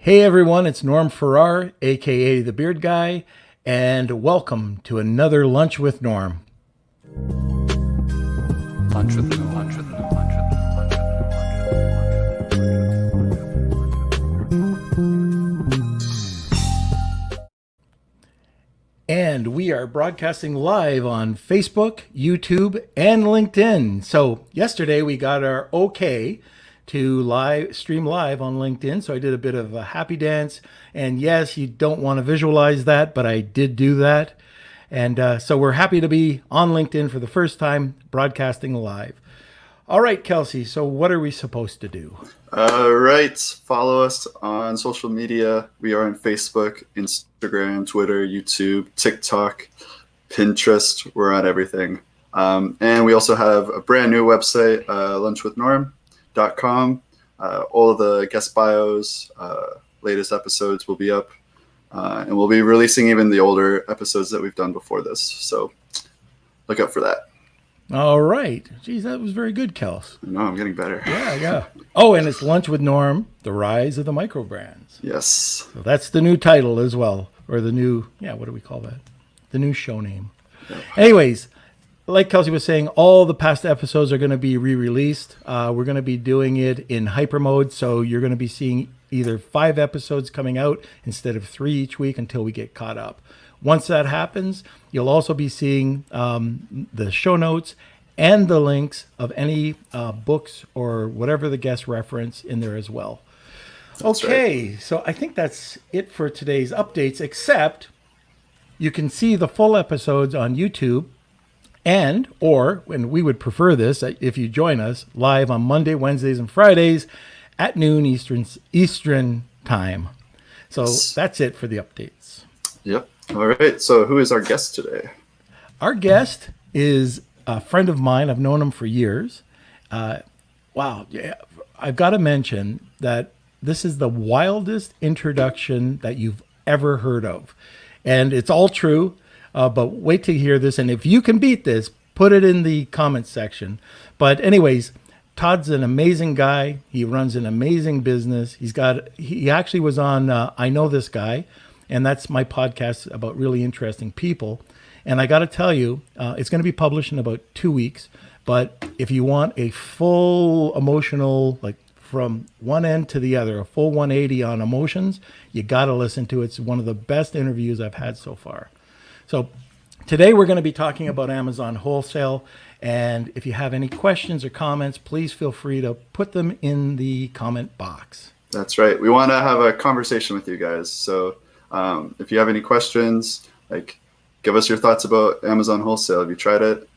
Hey everyone, it's Norm Farrar, aka the Beard Guy, and welcome to another Lunch with Norm. Lunch with Norm. And we are broadcasting live on Facebook, YouTube, and LinkedIn. So yesterday we got our okay to stream live on LinkedIn. So I did a bit of a happy dance. And yes, you don't want to visualize that, but I did do that. And so we're happy to be on LinkedIn for the first time broadcasting live. All right, Kelsey, so what are we supposed to do? Right. Follow us on social media. We are on Facebook, Instagram, Twitter, YouTube, TikTok, Pinterest. We're on everything. And we also have a brand new website, lunchwithnorm.com. All of the guest bios, latest episodes will be up. And we'll be releasing even the older episodes that we've done before this. So look out for that. All right. Geez, that was very good, Kels. No, I'm getting better. Yeah. Oh, and it's Lunch with Norm, the rise of the micro brands. Yes. So that's the new title as well, or the new, what do we call that? The new show name. Yeah. Anyways, like Kelsey was saying, all the past episodes are going to be re-released. We're going to be doing it in hyper mode, so you're going to be seeing either 5 episodes coming out instead of 3 each week until we get caught up. Once that happens, you'll also be seeing the show notes and the links of any books or whatever the guest reference in there as well. That's okay, right. So I think that's it for today's updates, except you can see the full episodes on YouTube and we would prefer this if you join us live on Monday, Wednesdays, and Fridays at noon Eastern time. So that's it for the updates. Yep. All right. So who is our guest today? Our guest is a friend of mine. I've known him for years. Wow. Yeah, I've got to mention that this is the wildest introduction that you've ever heard of. And it's all true, but wait to hear this. And if you can beat this, put it in the comments section. But anyways, Todd's an amazing guy. He runs an amazing business. He actually was on I Know This Guy. And that's my podcast about really interesting people. And I got to tell you, it's going to be published in about 2 weeks. But if you want a full emotional, like from one end to the other, a full 180 on emotions, you got to listen to it. It's one of the best interviews I've had so far. So today we're going to be talking about Amazon Wholesale. And if you have any questions or comments, please feel free to put them in the comment box. That's right. We want to have a conversation with you guys. So if you have any questions, give us your thoughts about Amazon Wholesale. Have you tried it?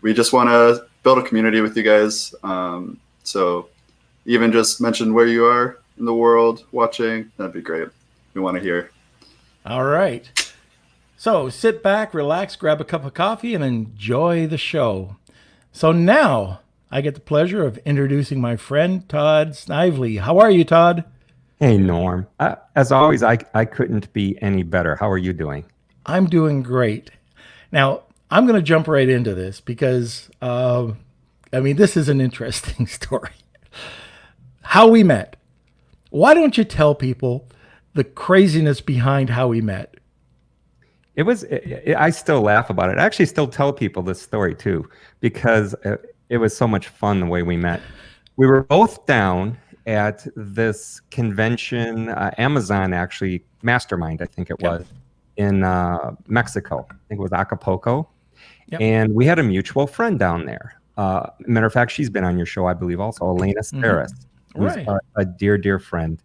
We just want to build a community with you guys. So even just mention where you are in the world watching. That'd be great. We want to hear. All right. So sit back, relax, grab a cup of coffee, and enjoy the show. So now I get the pleasure of introducing my friend, Todd Snively. How are you, Todd? Hey, Norm. As always, I couldn't be any better. How are you doing? I'm doing great. Now, I'm going to jump right into this because, this is an interesting story. How we met. Why don't you tell people the craziness behind how we met? I still laugh about it. I actually still tell people this story, too, because it was so much fun the way we met. We were both down at this convention, Amazon actually, Mastermind, I think it was, in Mexico. I think it was Acapulco. Yep. And we had a mutual friend down there. Matter of fact, she's been on your show, I believe, also, Elena Steris, who's Right. a dear, dear friend,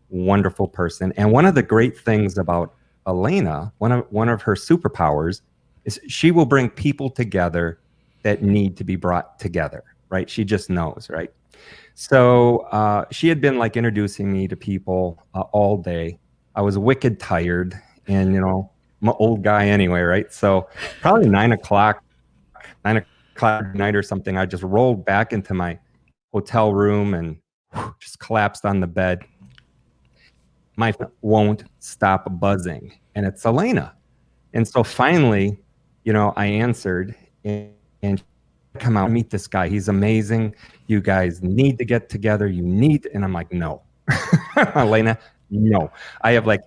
wonderful person. And one of the great things about Elena, one of her superpowers, is she will bring people together that need to be brought together, right? She just knows, right? So she had been like introducing me to people all day. I was wicked tired, and I'm an old guy anyway, right? So probably 9 o'clock at night or something, I just rolled back into my hotel room and just collapsed on the bed. My phone won't stop buzzing, and it's Elena. And so finally, I answered, and come out and meet this guy. He's amazing. You guys need to get together. And I'm like, no, Elena, no. I have like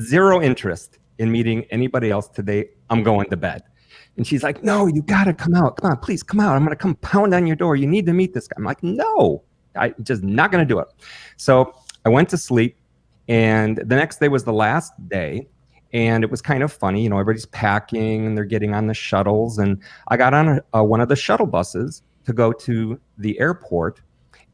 zero interest in meeting anybody else today. I'm going to bed. And she's like, no, you got to come out. Come on, please come out. I'm going to come pound on your door. You need to meet this guy. I'm like, no, I just not going to do it. So I went to sleep, and the next day was the last day. And it was kind of funny, everybody's packing and they're getting on the shuttles. And I got on one of the shuttle buses to go to the airport.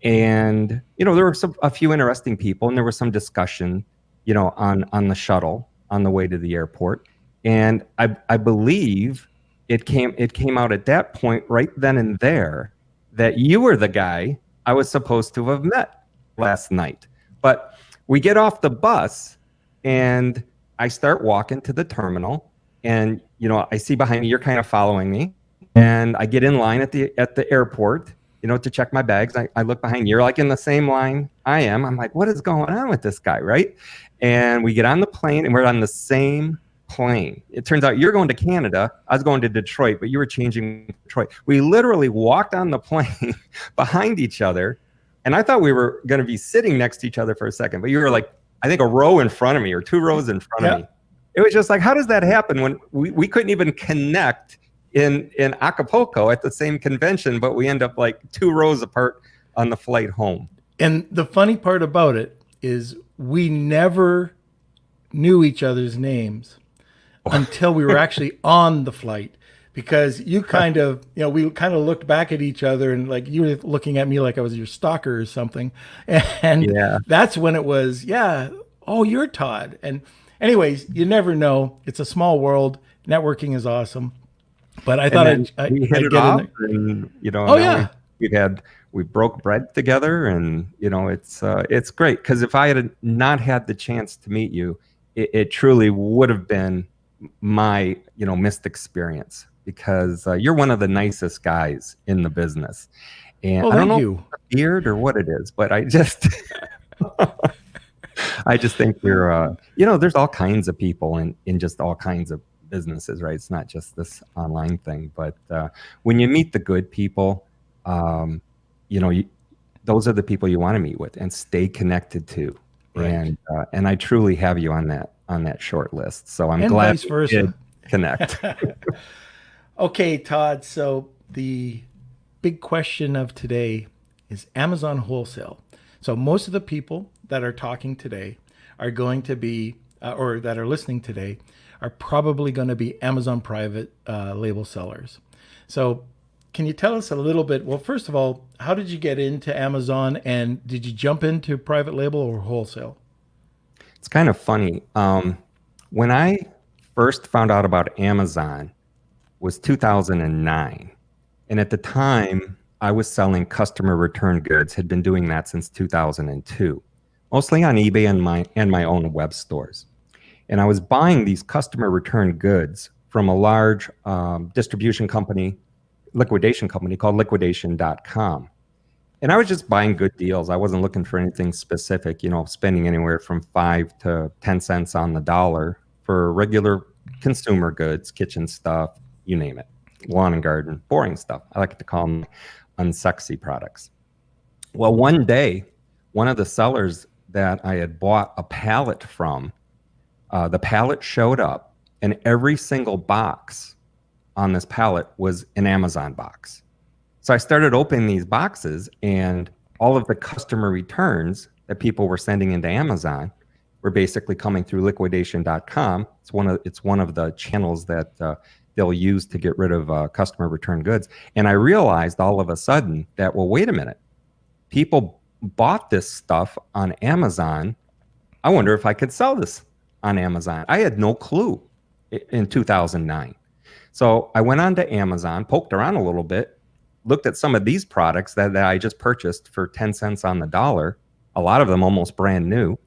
And, there were a few interesting people, and there was some discussion, on the shuttle on the way to the airport. And I believe it came out at that point right then and there that you were the guy I was supposed to have met last night. But we get off the bus and I start walking to the terminal, and I see behind me you're kind of following me, and I get in line at the airport, to check my bags. I look behind you. You're like in the same line I am. I'm like, what is going on with this guy, right? And we get on the plane, and we're on the same plane. It turns out you're going to Canada. I was going to Detroit, but you were changing to Detroit. We literally walked on the plane behind each other, and I thought we were going to be sitting next to each other for a second, but you were like, I think a row in front of me or 2 rows in front of me. It was just like, how does that happen when we couldn't even connect in Acapulco at the same convention, but we end up like 2 rows apart on the flight home? And the funny part about it is we never knew each other's names until we were actually on the flight, because you kind of, we kind of looked back at each other, and like you were looking at me like I was your stalker or something. And that's when it was, oh, you're Todd. And anyways, you never know. It's a small world. Networking is awesome. But I thought we hit it off, and we broke bread together, and it's great, because if I had not had the chance to meet you, it truly would have been my missed experience, because you're one of the nicest guys in the business. And I don't know if it's a beard or what it is, but I just I just think you're there's all kinds of people in just all kinds of businesses, right? It's not just this online thing, but when you meet the good people, those are the people you want to meet with and stay connected to. Right. And I truly have you on that short list. So I'm glad vice versa. we did connect. Okay, Todd. So the big question of today is Amazon Wholesale. So most of the people that are talking today are going to be, or that are listening today, are probably going to be Amazon private label sellers. So can you tell us a little bit? Well, first of all, how did you get into Amazon, and did you jump into private label or wholesale? It's kind of funny. When I first found out about Amazon was 2009. And at the time, I was selling customer return goods, had been doing that since 2002, mostly on eBay and my own web stores. And I was buying these customer return goods from a large distribution company, liquidation company called liquidation.com. And I was just buying good deals. I wasn't looking for anything specific, spending anywhere from 5 to 10 cents on the dollar for regular consumer goods, kitchen stuff, you name it, lawn and garden, boring stuff. I like to call them unsexy products. Well, one day, one of the sellers that I had bought a pallet from, the pallet showed up, and every single box on this pallet was an Amazon box. So I started opening these boxes, and all of the customer returns that people were sending into Amazon were basically coming through liquidation.com. It's one of the channels that they'll use to get rid of customer return goods. And I realized all of a sudden that, well, wait a minute, people bought this stuff on Amazon. I wonder if I could sell this on Amazon. I had no clue in 2009. So I went on to Amazon, poked around a little bit, looked at some of these products that I just purchased for 10 cents on the dollar, a lot of them almost brand new,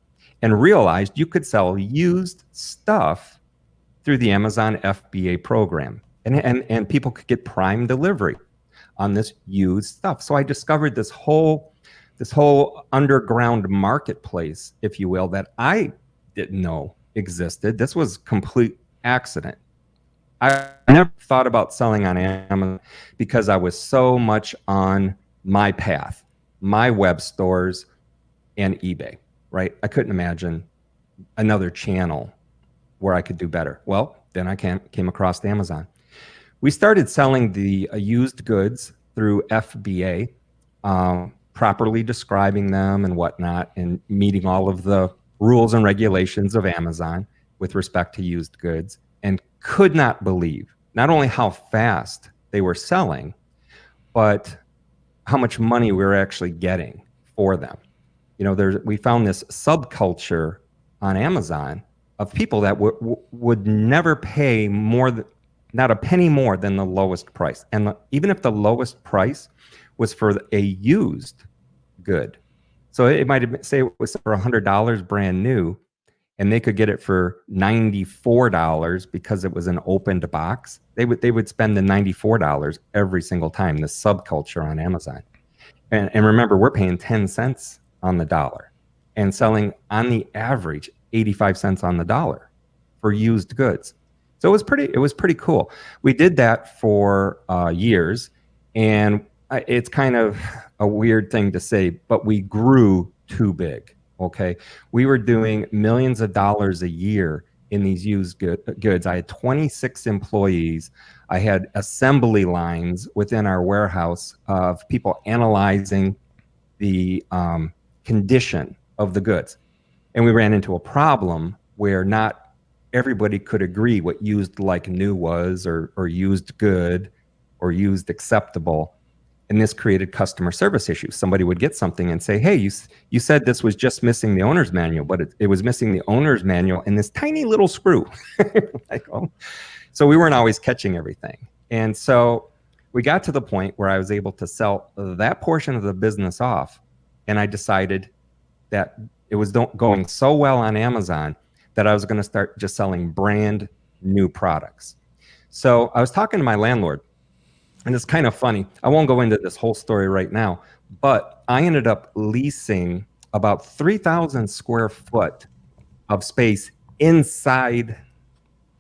and realized you could sell used stuff through the Amazon FBA program. And people could get prime delivery on this used stuff. So I discovered this whole underground marketplace, if you will, that I didn't know existed. This was complete accident. I never thought about selling on Amazon because I was so much on my path, my web stores, and eBay. right? I couldn't imagine another channel where I could do better. Well, then I came across Amazon. We started selling the used goods through FBA, properly describing them and whatnot, and meeting all of the rules and regulations of Amazon with respect to used goods, and could not believe not only how fast they were selling, but how much money we were actually getting for them. You know, we found this subculture on Amazon of people that would never pay not a penny more than the lowest price. And even if the lowest price was for a used good. So it might have been, say it was for $100 brand new, and they could get it for $94 because it was an opened box. They would spend the $94 every single time, the subculture on Amazon. And remember, we're paying 10 cents on the dollar and selling on the average 85 cents on the dollar for used goods. So it was pretty cool. We did that for years, and it's kind of a weird thing to say, but we grew too big. Okay, we were doing millions of dollars a year in these used goods. I had 26 employees. I had assembly lines within our warehouse of people analyzing the condition of the goods. And we ran into a problem where not everybody could agree what used like new was, or used good, or used acceptable. And this created customer service issues. Somebody would get something and say, hey, you said this was just missing the owner's manual, but it was missing the owner's manual and this tiny little screw. Like, oh. So we weren't always catching everything. And so we got to the point where I was able to sell that portion of the business off. And I decided that it was going so well on Amazon that I was going to start just selling brand new products. So I was talking to my landlord, and it's kind of funny. I won't go into this whole story right now, but I ended up leasing about 3,000 square foot of space inside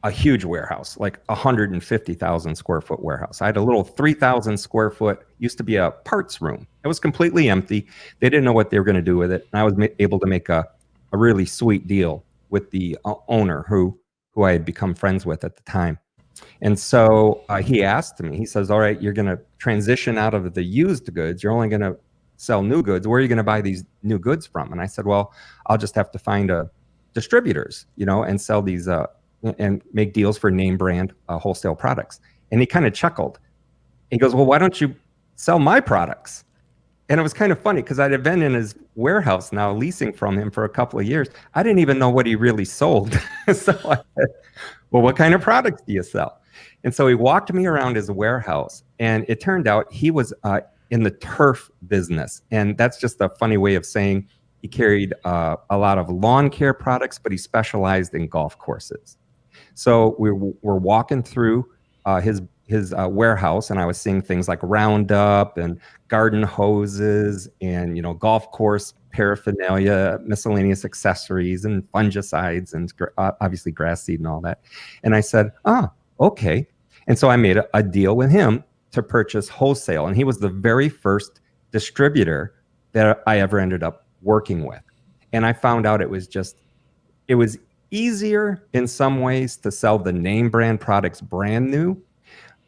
a huge warehouse, like 150,000 square foot warehouse. I had a little 3,000 square foot, used to be a parts room. It was completely empty. They didn't know what they were going to do with it. And I was able to make a really sweet deal with the owner who I had become friends with at the time. And so he asked me, he says, all right, you're going to transition out of the used goods. You're only going to sell new goods. Where are you going to buy these new goods from? And I said, well, I'll just have to find distributors, and sell these and make deals for name brand wholesale products. And he kind of chuckled. He goes, well, why don't you sell my products? And it was kind of funny because I'd been in his warehouse now leasing from him for a couple of years. I didn't even know what he really sold. So I said, well, what kind of products do you sell? And so he walked me around his warehouse, and it turned out he was in the turf business. And that's just a funny way of saying he carried a lot of lawn care products, but he specialized in golf courses. So we were walking through his warehouse, and I was seeing things like Roundup and garden hoses and golf course paraphernalia, miscellaneous accessories and fungicides and obviously grass seed and all that. And I said, okay. And so I made a deal with him to purchase Wholesale, and he was the very first distributor that I ever ended up working with. And I found out it was easier in some ways to sell the name brand products brand new,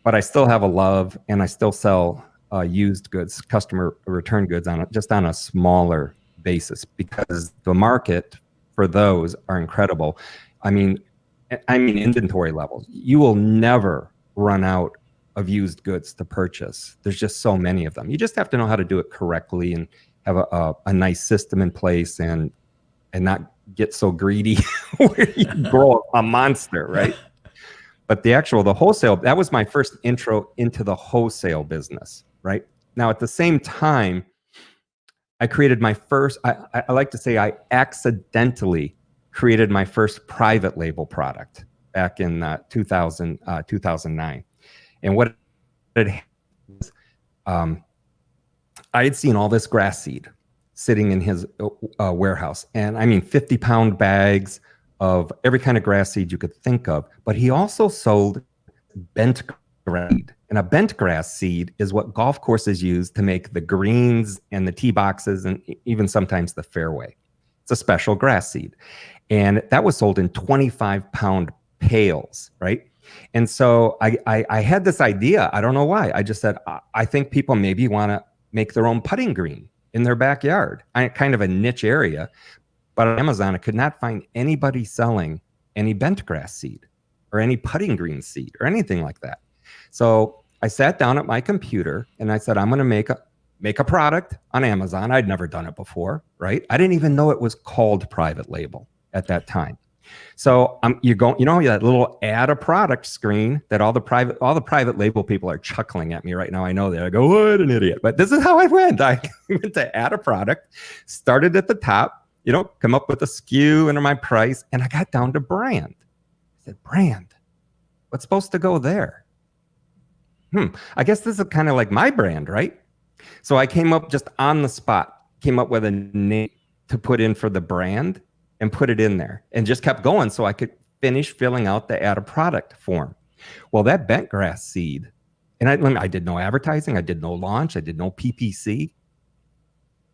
but I still have a love, and I still sell used goods, customer return goods just on a smaller basis, because the market for those are incredible. I mean inventory levels. You will never run out of used goods to purchase. There's just so many of them. You just have to know how to do it correctly and have a nice system in place, and not get so greedy where you grow a monster, right? But the wholesale, that was my first intro into the wholesale business, right? Now, at the same time, I created my first, I like to say I accidentally created my first private label product back in 2009. And what it was, I had seen all this grass seed sitting in his warehouse. And 50-pound bags of every kind of grass seed you could think of. But he also sold bent grass seed. And a bent grass seed is what golf courses use to make the greens and the tee boxes and even sometimes the fairway. It's a special grass seed. And that was sold in 25-pound pails, right? And so I had this idea. I don't know why. I just said, I think people maybe want to make their own putting green in their backyard. Kind of a niche area. But on Amazon, I could not find anybody selling any bent grass seed or any putting green seed or anything like that. So I sat down at my computer and I said, I'm going to make a product on Amazon. I'd never done it before, right? I didn't even know it was called private label at that time. So that little add a product screen that all the private label people are chuckling at me right now. I know that. I go, what an idiot. But this is how I went. I went to add a product, started at the top, come up with a SKU and my price, and I got down to brand. I said, brand, what's supposed to go there? I guess this is kind of like my brand, right? So I came up just on the spot, came up with a name to put in for the brand and put it in there and just kept going so I could finish filling out the add a product form. Well, that bent grass seed, and I did no advertising, I did no launch, I did no PPC,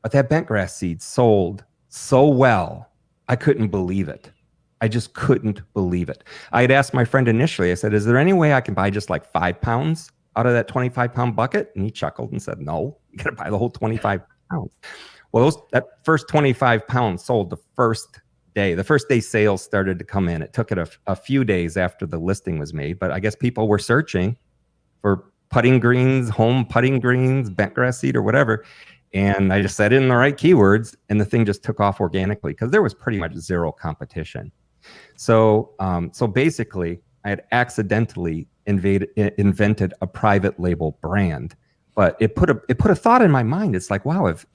but that bent grass seed sold so well, I couldn't believe it. I just couldn't believe it. I had asked my friend initially, I said, is there any way I can buy just like 5 pounds out of that 25-pound bucket? And he chuckled and said, no, you got to buy the whole 25 pounds. Well, that first 25 pounds sold the first day. The first day sales started to come in. It took it a few days after the listing was made, but I guess people were searching for putting greens, home putting greens, bent grass seed or whatever. And I just said in the right keywords and the thing just took off organically because there was pretty much zero competition. So basically I had accidentally invented a private label brand, but it put a thought in my mind. It's like, wow, if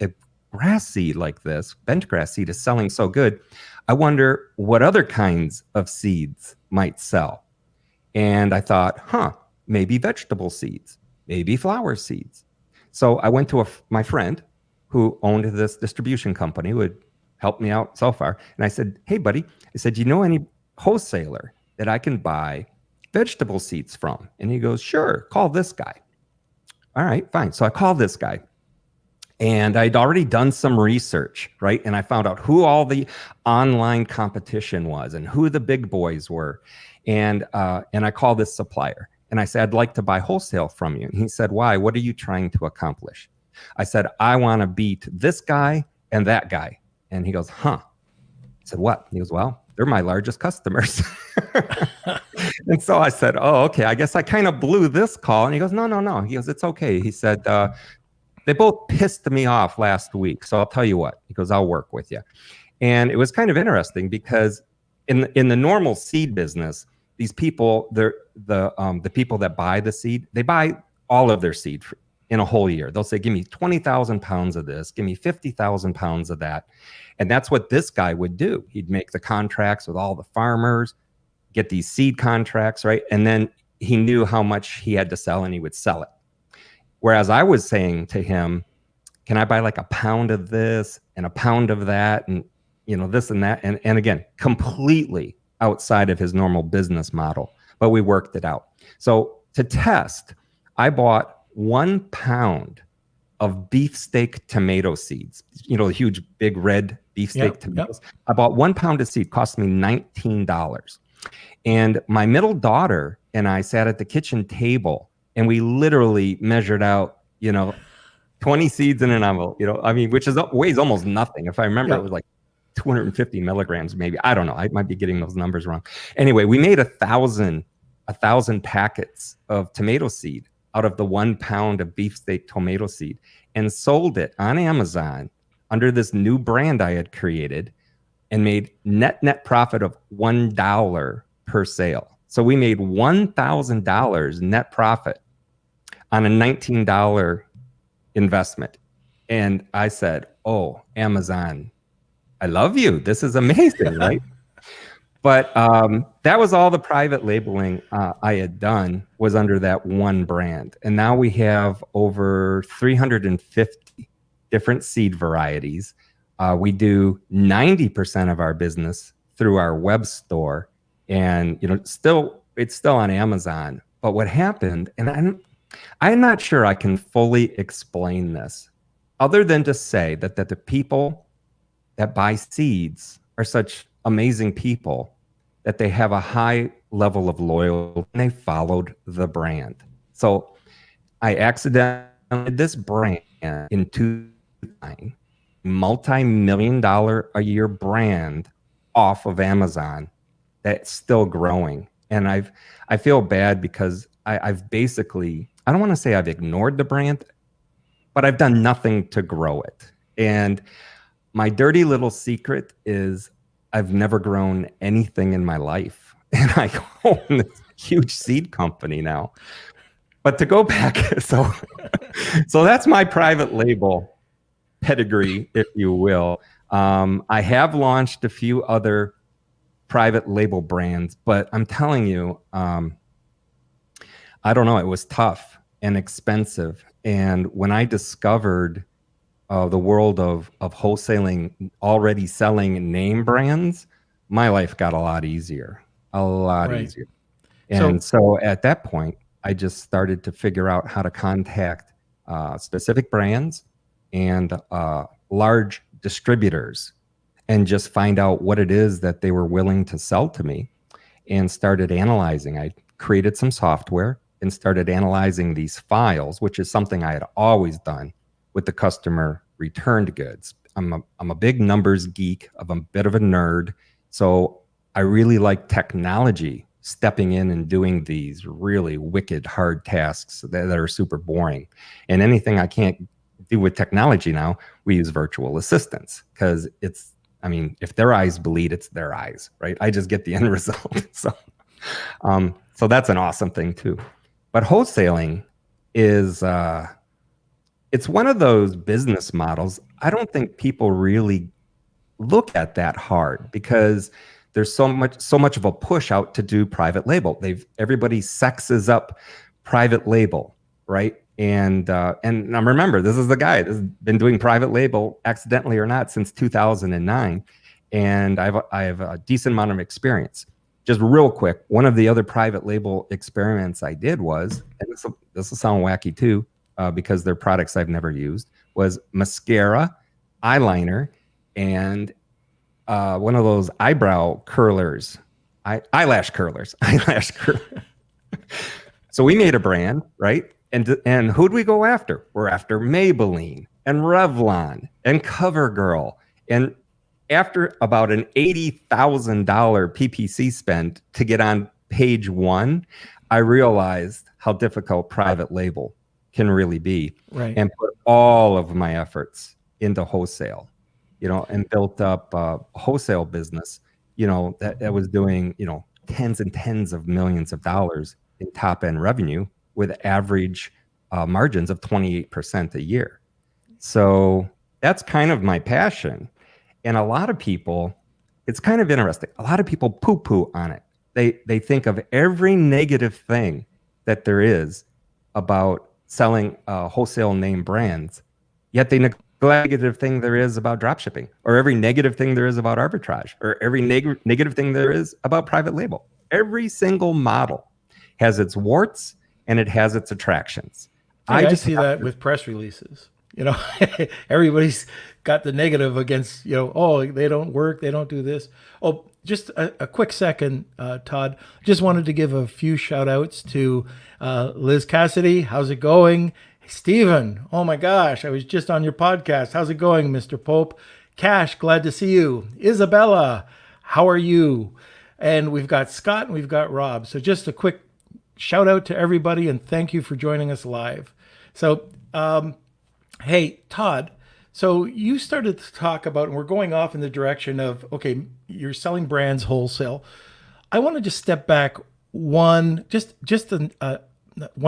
grass seed like this, bent grass seed is selling so good, I wonder what other kinds of seeds might sell. And I thought, maybe vegetable seeds, maybe flower seeds. So I went to my friend who owned this distribution company who had helped me out so far. And I said, hey, buddy, I said, you know any wholesaler that I can buy vegetable seeds from? And he goes, sure, call this guy. All right, fine. So I called this guy. And I'd already done some research, right? And I found out who all the online competition was and who the big boys were. And I called this supplier and I said, I'd like to buy wholesale from you. And he said, why? What are you trying to accomplish? I said, I want to beat this guy and that guy. And he goes, I said, what? He goes, well, they're my largest customers. And so I said, oh, okay, I guess I kind of blew this call. And he goes, no. He goes, it's okay. He said, they both pissed me off last week. So I'll tell you what. He goes, I'll work with you. And it was kind of interesting because in the normal seed business, these people, the people that buy the seed, they buy all of their seed in a whole year. They'll say, give me 20,000 pounds of this, give me 50,000 pounds of that. And that's what this guy would do. He'd make the contracts with all the farmers, get these seed contracts, right? And then he knew how much he had to sell and he would sell it. Whereas I was saying to him, can I buy like a pound of this and a pound of that and this and that? And again, completely outside of his normal business model, but we worked it out. So to test, I bought 1 pound of beefsteak tomato seeds, the huge big red beefsteak tomatoes. Yep. I bought 1 pound of seed, cost me $19. And my middle daughter and I sat at the kitchen table and we literally measured out, 20 seeds in an envelope, which weighs almost nothing. If I remember, It was like 250 milligrams, maybe. I don't know. I might be getting those numbers wrong. Anyway, we made 1,000 packets of tomato seed out of the 1 pound of beefsteak tomato seed and sold it on Amazon under this new brand I had created and made net profit of $1 per sale. So we made $1,000 net profit on a $19 investment. And I said, oh, Amazon, I love you. This is amazing, right? But that was all the private labeling I had done was under that one brand. And now we have over 350 different seed varieties. We do 90% of our business through our web store. And, it's still on Amazon. But what happened, and I'm not sure I can fully explain this, other than to say that the people that buy seeds are such amazing people that they have a high level of loyalty and they followed the brand. So I accidentally did this brand in 2009, multi-million-dollar a year brand off of Amazon that's still growing. And I feel bad because I've basically, I don't want to say I've ignored the brand, but I've done nothing to grow it. And my dirty little secret is I've never grown anything in my life. And I own this huge seed company now. But to go back, so that's my private label pedigree, if you will. I have launched a few other private label brands, but I'm telling you, I don't know, it was tough and expensive. And when I discovered the world of wholesaling, already selling name brands, my life got a lot easier, easier. And so at that point, I just started to figure out how to contact specific brands and large distributors and just find out what it is that they were willing to sell to me, and started analyzing. I created some software and started analyzing these files, which is something I had always done with the customer returned goods. I'm a big numbers geek. I'm a bit of a nerd. So I really like technology, stepping in and doing these really wicked hard tasks that are super boring. And anything I can't do with technology now, we use virtual assistants, because if their eyes bleed, it's their eyes, right? I just get the end result. So that's an awesome thing too. But wholesaling is, it's one of those business models I don't think people really look at that hard, because there's so much of a push out to do private label. Everybody sexes up private label, right? And now remember, this is the guy that's been doing private label, accidentally or not, since 2009, and I have a decent amount of experience. Just real quick, one of the other private label experiments I did was, and this will sound wacky too, because they're products I've never used, was mascara, eyeliner, and one of those eyebrow curlers, eyelash curlers. So we made a brand, right? And who'd we go after? We're after Maybelline and Revlon and CoverGirl. And after about an $80,000 PPC spend to get on page one, I realized how difficult private label can really be, right? And put all of my efforts into wholesale, and built up a wholesale business, that was doing, tens and tens of millions of dollars in top end revenue with average margins of 28% a year. So that's kind of my passion. And a lot of people, it's kind of interesting. A lot of people poo-poo on it. They think of every negative thing that there is about selling wholesale name brands, yet they neglect the negative thing there is about dropshipping, or every negative thing there is about arbitrage, or every negative thing there is about private label. Every single model has its warts and it has its attractions. I just see that with press releases. Everybody's got the negative against, oh, they don't work, they don't do this. Oh, just a quick second, Todd. Just wanted to give a few shout outs to Liz Cassidy. How's it going? Stephen, oh my gosh, I was just on your podcast. How's it going, Mr. Pope? Cash, glad to see you. Isabella, how are you? And we've got Scott and we've got Rob. So just a quick shout out to everybody and thank you for joining us live. So, hey, Todd, so you started to talk about, and we're going off in the direction of, okay, you're selling brands wholesale. I want to just step back one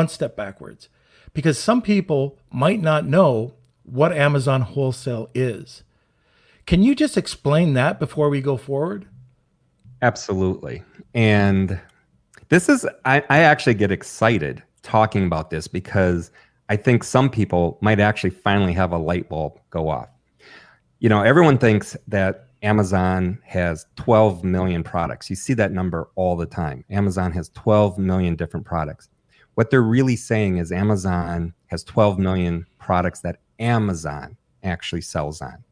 step backwards, because some people might not know what Amazon Wholesale is. Can you just explain that before we go forward? Absolutely. And this is, I actually get excited talking about this, because I think some people might actually finally have a light bulb go off. Everyone thinks that Amazon has 12 million products. You see that number all the time. Amazon has 12 million different products. What they're really saying is Amazon has 12 million products that Amazon actually sells on.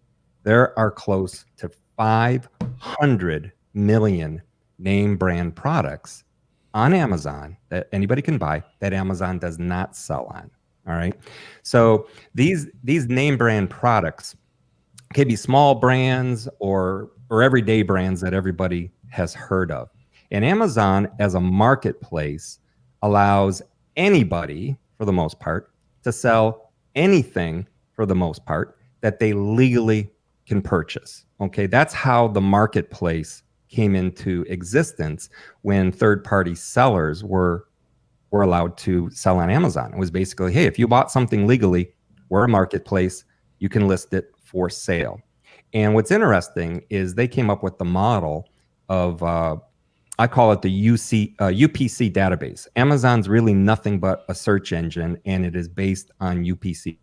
there are close to 500 million name brand products on Amazon that anybody can buy that Amazon does not sell on. All right. So these name brand products can be small brands or everyday brands that everybody has heard of. And Amazon as a marketplace allows anybody, for the most part, to sell anything for the most part that they legally can purchase. Okay, that's how the marketplace came into existence when third-party sellers were allowed to sell on Amazon. It was basically, hey, if you bought something legally, we're a marketplace, you can list it for sale. And what's interesting is they came up with the model of, I call it the UPC database. Amazon's really nothing but a search engine, and it is based on UPC.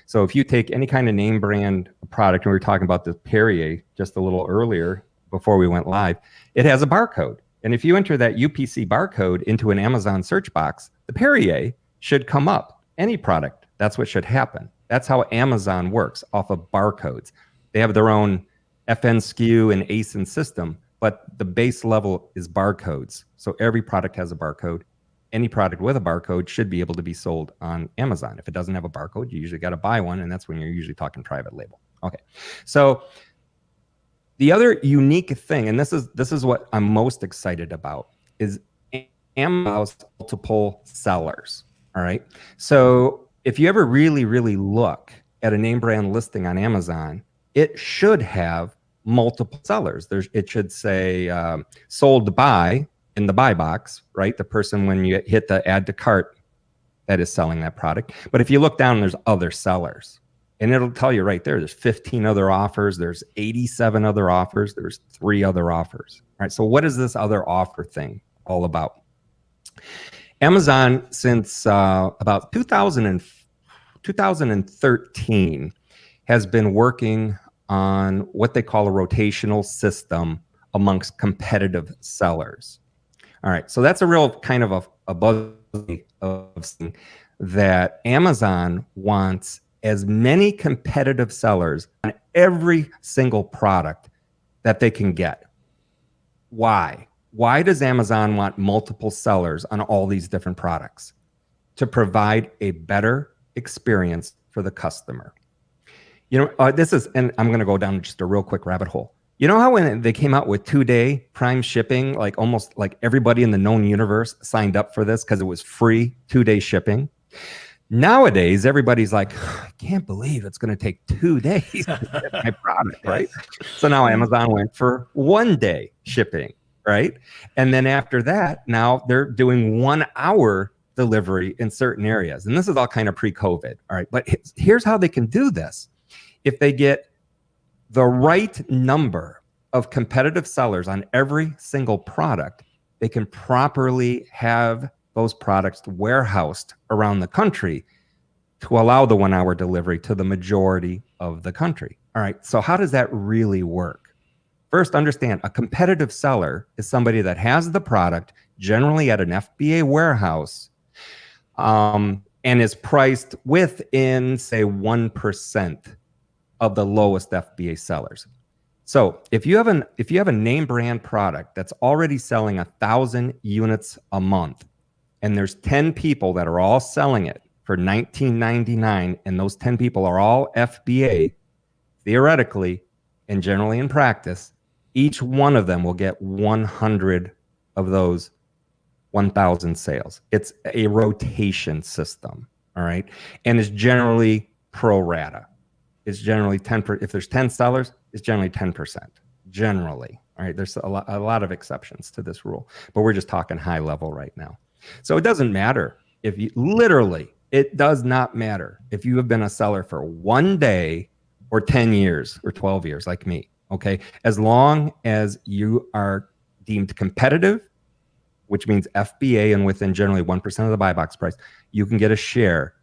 So if you take any kind of name brand product, and we were talking about the Perrier just a little earlier before we went live, it has a barcode. And if you enter that UPC barcode into an Amazon search box, the Perrier should come up. Any product, that's what should happen. That's how Amazon works, off of barcodes. They have their own FN SKU and ASIN system, but the base level is barcodes. So every product has a barcode. Any product with a barcode should be able to be sold on Amazon. If it doesn't have a barcode, you usually got to buy one, and that's when you're usually talking private label. Okay, so the other unique thing, and this is what I'm most excited about, is Amazon allows multiple sellers. All right, so if you ever really look at a name brand listing on Amazon, it should have multiple sellers. It should say sold by in the buy box, right? The person, when you hit the add to cart, that is selling that product. But if you look down, there's other sellers. And it'll tell you right there, there's 15 other offers, there's 87 other offers, there's 3 other offers. All right, so what is this other offer thing all about? Amazon, since about 2013, has been working on what they call a rotational system amongst competitive sellers. All right, so that's a real kind of a buzz of thing that Amazon wants as many competitive sellers on every single product that they can get. Why? Why does Amazon want multiple sellers on all these different products? To provide a better experience for the customer. You know, and I'm going to go down just a real quick rabbit hole. You know how when they came out with 2-day Prime shipping, like almost like everybody in the known universe signed up for this because it was free 2-day shipping? Nowadays, everybody's like, I can't believe it's going to take 2 days to get my product, right? So now Amazon went for 1-day shipping, right? And then after that, now they're doing 1-hour delivery in certain areas. And this is all kind of pre-COVID, all right? But here's how they can do this. If they get the right number of competitive sellers on every single product, they can properly have those products warehoused around the country to allow the 1-hour delivery to the majority of the country. All right, so how does that really work? First, understand a competitive seller is somebody that has the product generally at an FBA warehouse and is priced within, say, 1% of the lowest FBA sellers. So if you have a name brand product that's already selling 1,000 units a month, and there's 10 people that are all selling it for $19.99, and those 10 people are all FBA, theoretically and generally in practice, each one of them will get 100 of those 1,000 sales. It's a rotation system, all right? And it's generally pro rata. It's generally 10%. If there's 10 sellers, it's generally 10%. Generally, all right? There's a lot of exceptions to this rule, but we're just talking high level right now. So it doesn't matter if you it does not matter if you have been a seller for 1 day or 10 years or 12 years like me, okay? As long as you are deemed competitive, which means FBA and within generally 1% of the buy box price, you can get a share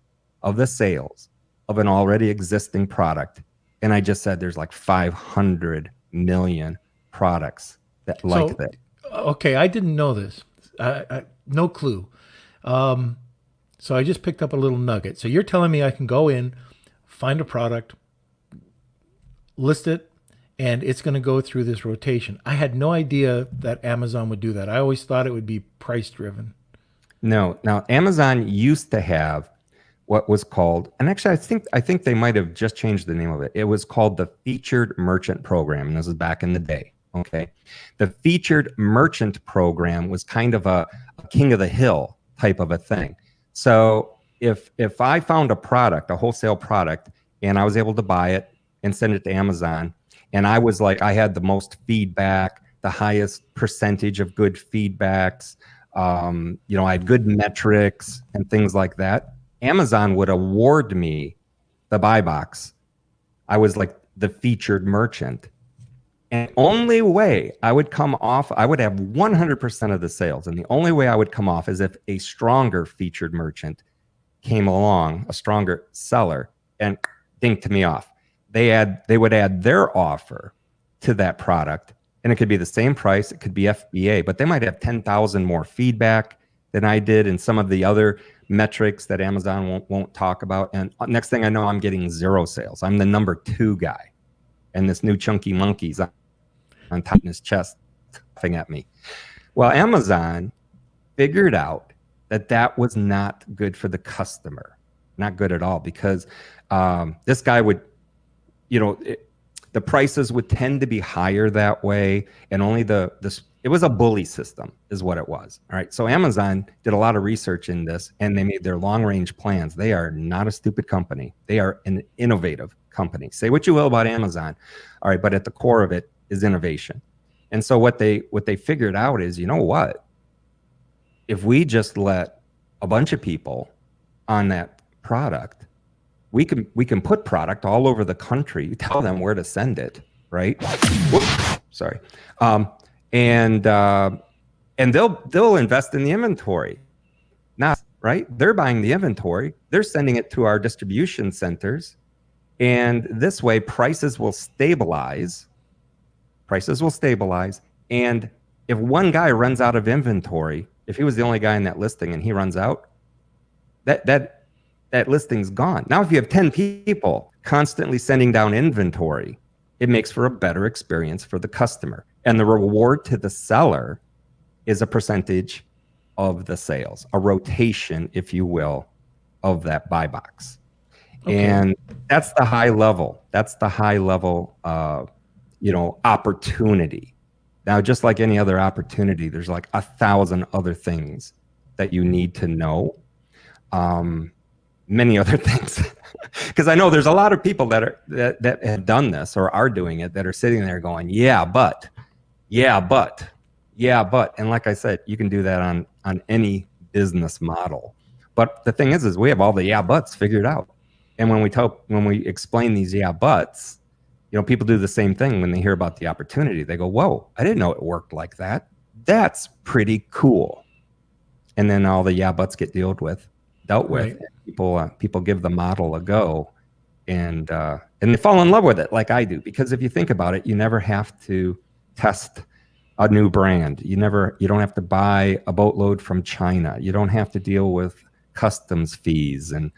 of the sales of an already existing product. And I just said there's like 500 million products that that. Okay, I didn't know this. No clue. So I just picked up a little nugget. So you're telling me I can go in, find a product, list it, and it's going to go through this rotation. I had no idea that Amazon would do that. I always thought it would be price driven. No. Now, Amazon used to have what was called, and actually, I think they might have just changed the name of it. It was called the Featured Merchant Program, and this is back in the day. Okay, the Featured Merchant Program was kind of a king of the hill type of a thing. So if I found a product, a wholesale product, and I was able to buy it and send it to Amazon, and I was like, I had the most feedback, the highest percentage of good feedbacks, I had good metrics and things like that, Amazon would award me the buy box. I was like the featured merchant. And the only way I would come off, I would have 100% of the sales. And the only way I would come off is if a stronger featured merchant came along, a stronger seller, and dinked me off. They would add their offer to that product. And it could be the same price, it could be FBA, but they might have 10,000 more feedback than I did, and some of the other metrics that Amazon won't talk about. And next thing I know, I'm getting 0 sales. I'm the number 2 guy. And this new chunky monkey's on top of his chest laughing at me. Well, Amazon figured out that was not good for the customer. Not good at all, because this guy would, the prices would tend to be higher that way, and only it was a bully system is what it was. All right. So Amazon did a lot of research in this, and they made their long range plans. They are not a stupid company. They are an innovative company. Say what you will about Amazon. All right. But at the core of it is innovation. And so what they figured out is, you know what? If we just let a bunch of people on that product, we can put product all over the country, tell them where to send it, right? Whoops, sorry. And they'll invest in the inventory. Not right. They're buying the inventory. They're sending it to our distribution centers. And this way prices will stabilize. And if one guy runs out of inventory, if he was the only guy in that listing and he runs out, that listing's gone. Now, if you have 10 people constantly sending down inventory, it makes for a better experience for the customer. And the reward to the seller is a percentage of the sales, a rotation, if you will, of that buy box. Okay. And that's the high level. Opportunity. Now, just like any other opportunity, there's like 1,000 other things that you need to know. Many other things, because I know there's a lot of people that have done this or are doing it that are sitting there going, yeah, but. And like I said, you can do that on any business model. But the thing is we have all the yeah buts figured out. And when we explain these yeah buts, people do the same thing when they hear about the opportunity. They go, whoa, I didn't know it worked like that. That's pretty cool. And then all the yeah buts get dealt with. Right. People give the model a go, and they fall in love with it like I do. Because if you think about it, you never have to test a new brand. You don't have to buy a boatload from China. You don't have to deal with customs fees. And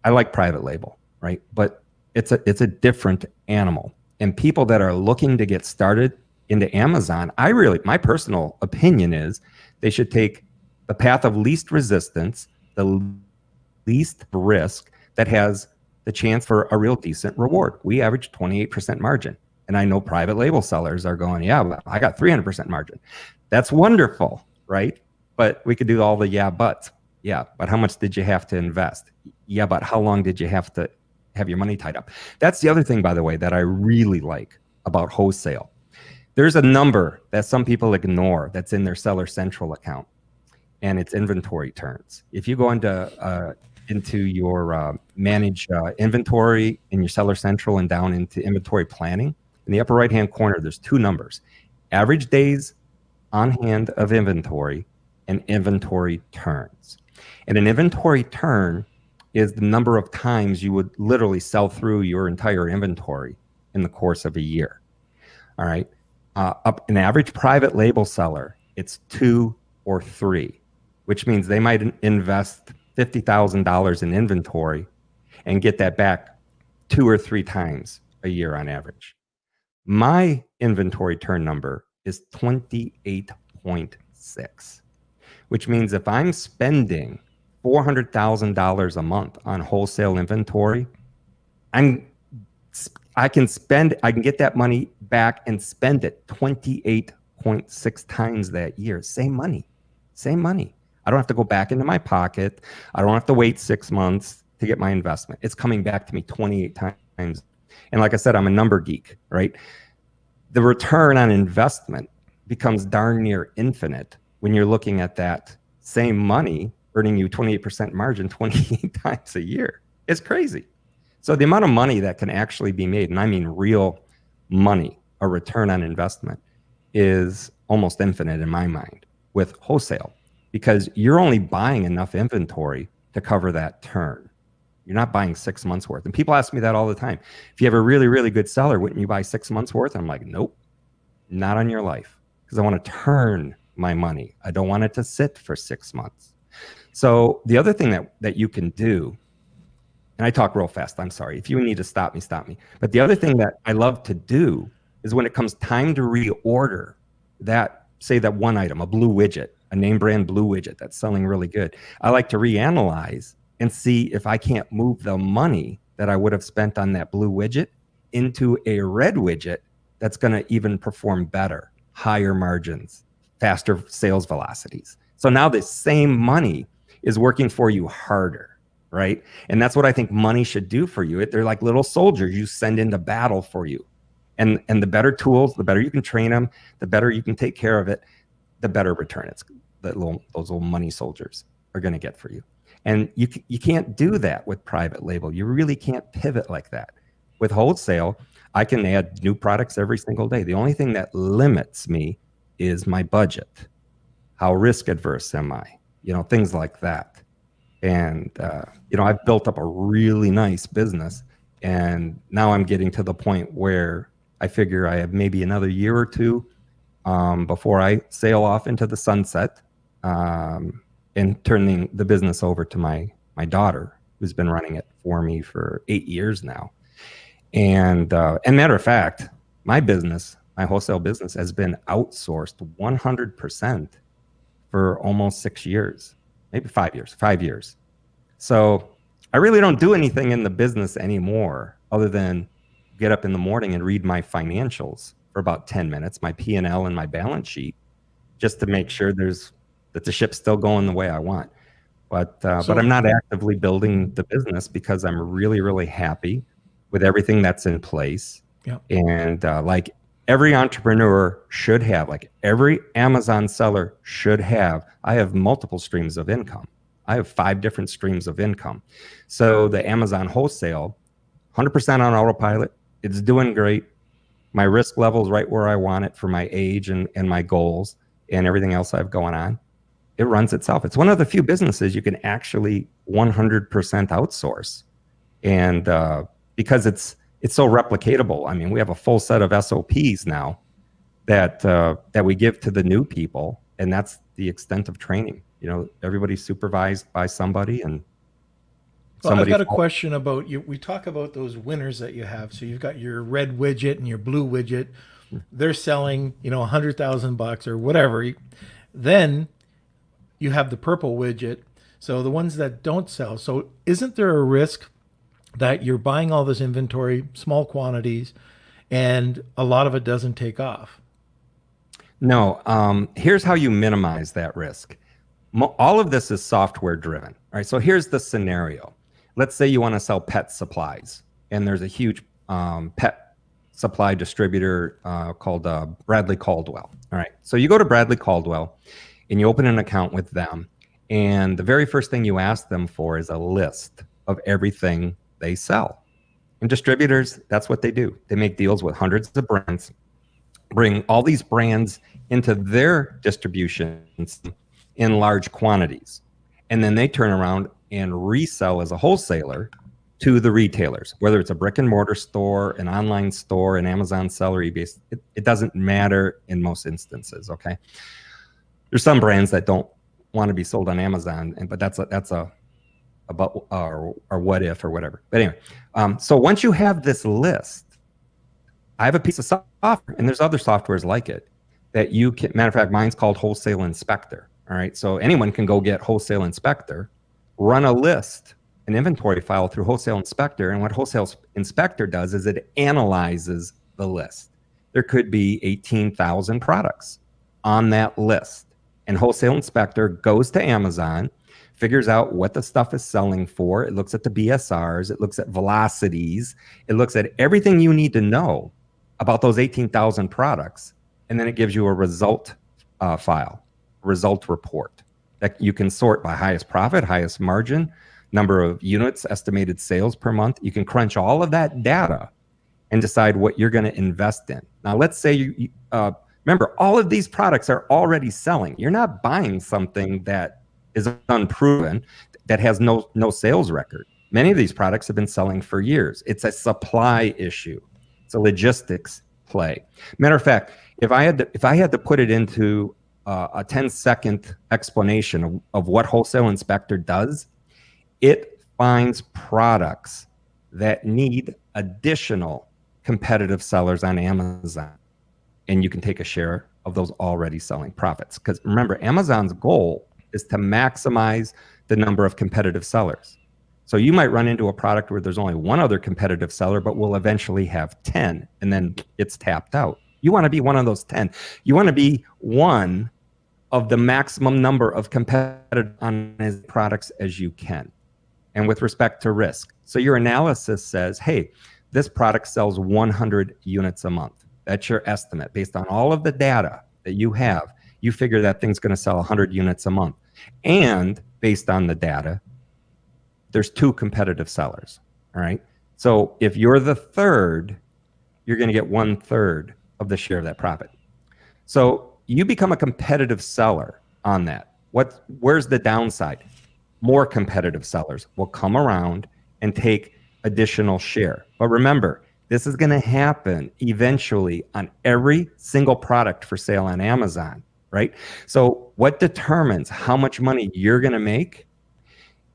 I like private label, right? But it's a different animal. And people that are looking to get started into Amazon, my personal opinion is they should take the path of least resistance, the least risk, that has the chance for a real decent reward. We average 28% margin. And I know private label sellers are going, yeah, but I got 300% margin. That's wonderful, right? But we could do all the yeah buts. Yeah, but how much did you have to invest? Yeah, but how long did you have to have your money tied up? That's the other thing, by the way, that I really like about wholesale. There's a number that some people ignore that's in their Seller Central account, and it's inventory turns. If you go into your manage inventory in your Seller Central and down into inventory planning, in the upper right-hand corner, there's 2 numbers: average days on hand of inventory and inventory turns. And an inventory turn is the number of times you would literally sell through your entire inventory in the course of a year. All right. An average private label seller, it's 2 or 3, which means they might invest $50,000 in inventory and get that back 2 or 3 times a year on average. My inventory turn number is 28.6, which means if I'm spending $400,000 a month on wholesale inventory, I can get that money back and spend it 28.6 times that year. Same money. I don't have to go back into my pocket. I don't have to wait 6 months to get my investment. It's coming back to me 28 times. And like I said, I'm a number geek, right? The return on investment becomes darn near infinite when you're looking at that same money earning you 28% margin 28 times a year. It's crazy. So the amount of money that can actually be made, and I mean real money, a return on investment, is almost infinite in my mind with wholesale, because you're only buying enough inventory to cover that turn. You're not buying 6 months worth. And people ask me that all the time. If you have a really, really good seller, wouldn't you buy 6 months worth? I'm like, nope, not on your life, because I want to turn my money. I don't want it to sit for 6 months. So the other thing that you can do, and I talk real fast, I'm sorry. If you need to stop me, stop me. But the other thing that I love to do is when it comes time to reorder that, say that one item, a blue widget, a name brand blue widget that's selling really good, I like to reanalyze and see if I can't move the money that I would have spent on that blue widget into a red widget that's going to even perform better, higher margins, faster sales velocities. So now the same money is working for you harder, right? And that's what I think money should do for you. They're like little soldiers you send into battle for you. And the better tools, the better you can train them, the better you can take care of it, the better return those little money soldiers are going to get for you. And you can't do that with private label. You really can't pivot like that. With wholesale, I can add new products every single day. The only thing that limits me is my budget. How risk adverse am I? Things like that. And, I've built up a really nice business, and now I'm getting to the point where I figure I have maybe another year or two before I sail off into the sunset, and turning the business over to my daughter, who's been running it for me for 8 years now. And matter of fact, my wholesale business has been outsourced 100% for almost 6 years, maybe 5 years. So I really don't do anything in the business anymore other than get up in the morning and read my financials for about 10 minutes, my P&L and my balance sheet, just to make sure that the ship's still going the way I want. But I'm not actively building the business because I'm really, really happy with everything that's in place. Yep. And like every entrepreneur should have, like every Amazon seller should have, I have multiple streams of income. I have 5 different streams of income. So the Amazon wholesale, 100% on autopilot. It's doing great. My risk level is right where I want it for my age and my goals and everything else I have going on. It runs itself. It's one of the few businesses you can actually 100% outsource. And because it's so replicatable. I mean, we have a full set of SOPs now that we give to the new people, and that's the extent of training. Everybody's supervised by somebody, and I've got a question about you. We talk about those winners that you have. So you've got your red widget and your blue widget. They're selling, $100,000 or whatever. Then you have the purple widget. So the ones that don't sell. So isn't there a risk that you're buying all this inventory, small quantities, and a lot of it doesn't take off? No. Here's how you minimize that risk. All of this is software driven. All right. So here's the scenario. Let's say you want to sell pet supplies, and there's a huge pet supply distributor called Bradley Caldwell. All right. So you go to Bradley Caldwell and you open an account with them. And the very first thing you ask them for is a list of everything they sell. And distributors, that's what they do. They make deals with hundreds of brands, bring all these brands into their distributions in large quantities. And then they turn around and resell as a wholesaler to the retailers, whether it's a brick and mortar store, an online store, an Amazon seller, eBay. It doesn't matter in most instances. Okay. There's some brands that don't want to be sold on Amazon, but that's about or what if or whatever. But anyway, so once you have this list, I have a piece of software, and there's other softwares like it that you can. Matter of fact, mine's called Wholesale Inspector. All right, so anyone can go get Wholesale Inspector, run a list, an inventory file through Wholesale Inspector, and what Wholesale Inspector does is it analyzes the list. There could be 18,000 products on that list, and Wholesale Inspector goes to Amazon, figures out what the stuff is selling for. It looks at the BSRs, it looks at velocities, it looks at everything you need to know about those 18,000 products, and then it gives you a result file, result report that you can sort by highest profit, highest margin, number of units, estimated sales per month. You can crunch all of that data and decide what you're going to invest in. Now, let's say you remember, all of these products are already selling. You're not buying something that is unproven, that has no sales record. Many of these products have been selling for years. It's a supply issue. It's a logistics play. Matter of fact, if I had to put it into a 10-second explanation of what Wholesale Inspector does, it finds products that need additional competitive sellers on Amazon, and you can take a share of those already selling profits. Because remember, Amazon's goal is to maximize the number of competitive sellers. So you might run into a product where there's only one other competitive seller, but will eventually have 10, and then it's tapped out. You want to be one of those 10. You want to be one of the maximum number of competitive on as products as you can. And with respect to risk. So your analysis says, hey, this product sells 100 units a month. That's your estimate. Based on all of the data that you have, you figure that thing's going to sell 100 units a month. And based on the data, there's 2 competitive sellers. All right. So if you're the third, you're going to get 1/3 of the share of that profit. So you become a competitive seller on that. Where's the downside? More competitive sellers will come around and take additional share. But remember, this is going to happen eventually on every single product for sale on Amazon, right? So what determines how much money you're going to make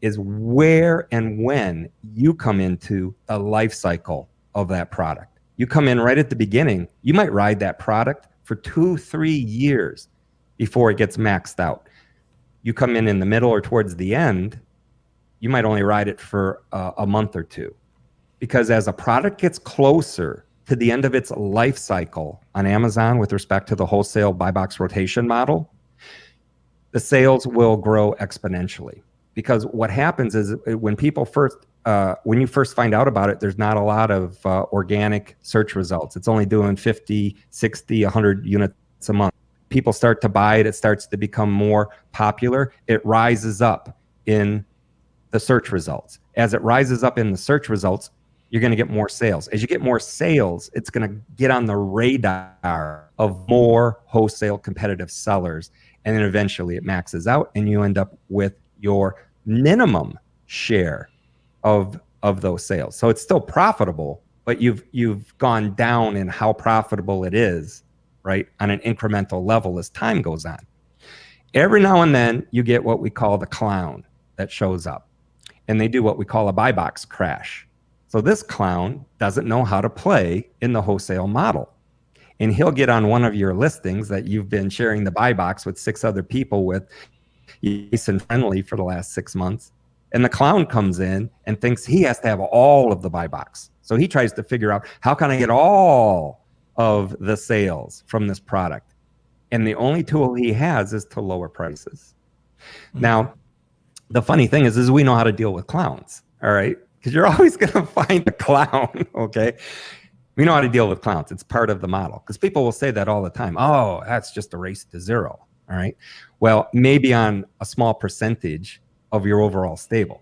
is where and when you come into the life cycle of that product. You come in right at the beginning, you might ride that product for 2-3 years before it gets maxed out. You come in the middle or towards the end, you might only ride it for a month or two. Because as a product gets closer to the end of its life cycle on Amazon with respect to the wholesale buy box rotation model, the sales will grow exponentially. Because what happens is when you first find out about it, there's not a lot of organic search results. It's only doing 50, 60, 100 units a month. People start to buy it. It starts to become more popular. It rises up in the search results. As it rises up in the search results, you're going to get more sales. As you get more sales, it's going to get on the radar of more wholesale competitive sellers. And then eventually it maxes out and you end up with your minimum share of those sales. So it's still profitable, but you've gone down in how profitable it is, right, on an incremental level as time goes on. Every now and then you get what we call the clown that shows up, and they do what we call a buy box crash. So this clown doesn't know how to play in the wholesale model. And he'll get on one of your listings that you've been sharing the buy box with 6 other people with, nice and friendly for the last 6 months. And the clown comes in and thinks he has to have all of the buy box. So he tries to figure out, how can I get all of the sales from this product? And the only tool he has is to lower prices. Mm-hmm. Now, the funny thing is we know how to deal with clowns, all right? Because you're always going to find a clown, okay? We know how to deal with clowns. It's part of the model. Because people will say that all the time. Oh, that's just a race to zero, all right? Well, maybe on a small percentage of your overall stable.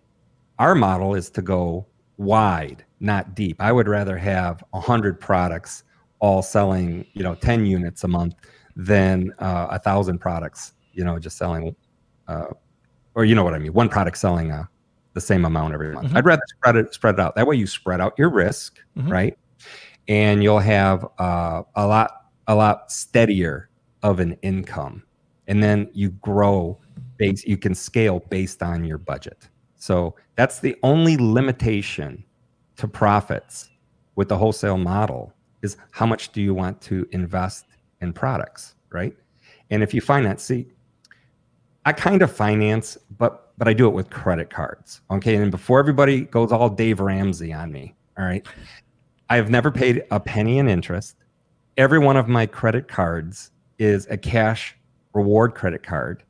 Our model is to go wide, not deep. I would rather have 100 products all selling, 10 units a month than 1,000 products, just selling, or you know what I mean, one product selling the same amount every month. Mm-hmm. I'd rather spread it out. That way you spread out your risk, mm-hmm. right? And you'll have a lot steadier of an income. And then you grow you can scale based on your budget. So that's the only limitation to profits with the wholesale model, is how much do you want to invest in products, right? And if you finance, see, I kind of finance, but I do it with credit cards. Okay. And before everybody goes all Dave Ramsey on me, all right, I have never paid a penny in interest. Every one of my credit cards is a cash reward credit card.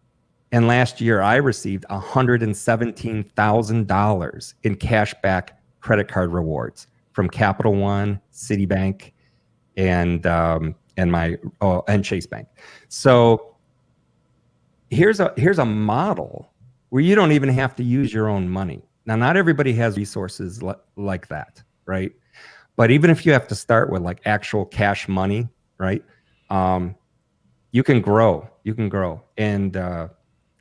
And last year I received $117,000 in cash back credit card rewards from Capital One, Citibank, and Chase Bank. So here's a model where you don't even have to use your own money. Now, not everybody has resources like that, right? But even if you have to start with like actual cash money, right? You can grow. And